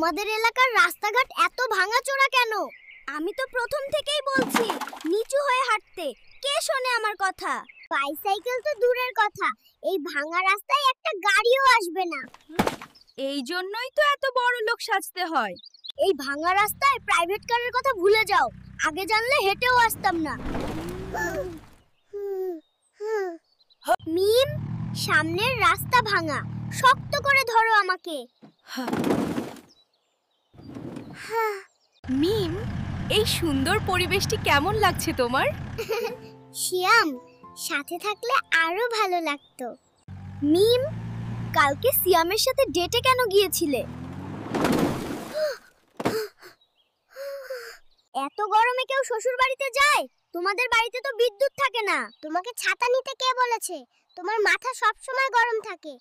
তোমাদের এলাকার রাস্তাঘাট এত ভাঙাচোরা কেন? আমি তো প্রথম থেকেই বলছি নিচু হয়ে হাঁটতে। কে শোনে আমার কথা? বাইসাইকেল তো দূরের কথা, এই ভাঙা রাস্তায় একটা গাড়িও আসবে না। এই জন্যই তো এত বড় লোক সাজতে হয়। এই ভাঙা রাস্তায় প্রাইভেট কারের কথা ভুলে যাও, আগে জানলে হেঁটেও আসতাম না। মিম, সামনের রাস্তা ভাঙা, শক্ত করে ধরো আমাকে। মিম, এই সুন্দর পরিবেশটি কেমন লাগছে তোমার? শিয়াম, সাথে থাকলে আরো ভালো লাগতো। মিম, কালকে সিয়ামের সাথে ডেটে কেন গিয়েছিলে? এত গরমে কেউ শ্বশুর বাড়িতে যায়? তোমাদের বাড়িতে তো বিদ্যুৎ থাকে না। তোমাকে ছাতা নিতে কে বলেছে? তোমার মাথা সব সময় গরম থাকে।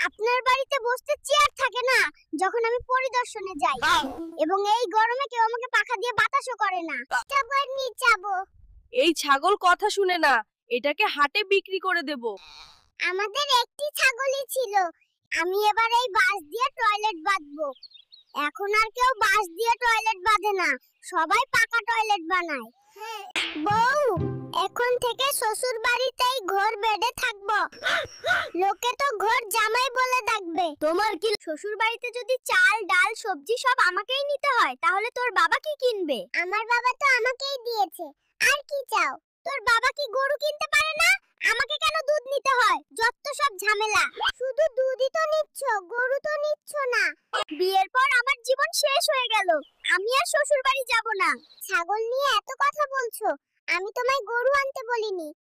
আপনার বাড়িতে বসতে চেয়ার থাকে না যখন আমি পরিদর্শনে যাই, এবং এই গরমে কেউ আমাকে পাখা দিয়ে বাতাসও করে না। যাবো আর নিচাবো। এই ছাগল কথা শুনে না, এটাকে হাটে বিক্রি করে দেব। আমাদের একটি ছাগলই ছিল, আমি এবার এই বাঁশ দিয়ে টয়লেট বাঁধবো। এখন আর কেউ বাঁশ দিয়ে টয়লেট বাঁধে না, সবাই পাকা টয়লেট বানায়। বউ, এখন থেকে শ্বশুর বাড়িতেই ঘর বেডে থাকবো। লোকে তো ঘর জামাই বলে ডাকবে। তোমার কি শ্বশুর বাড়িতে যদি চাল ডাল সবজি সব আমাকেই নিতে হয়, তাহলে তোর বাবা কি কিনবে? আমার বাবা তো আমাকেই দিয়েছে, আর কি চাও? তোর বাবা কি গরু কিনতে পারে না? আমাকে কেন দুধ নিতে হয়? যত সব ঝামেলা। শুধু দুধই তো নিচ্ছ, গরু তো নিচ্ছ না। বিয়ের পর আমার জীবন শেষ হয়ে গেল, আমি আর শ্বশুর বাড়ি যাব না। ছাগল নিয়ে এত কথা বলছো, আমি তোমায় গরু আনতে বলিনি,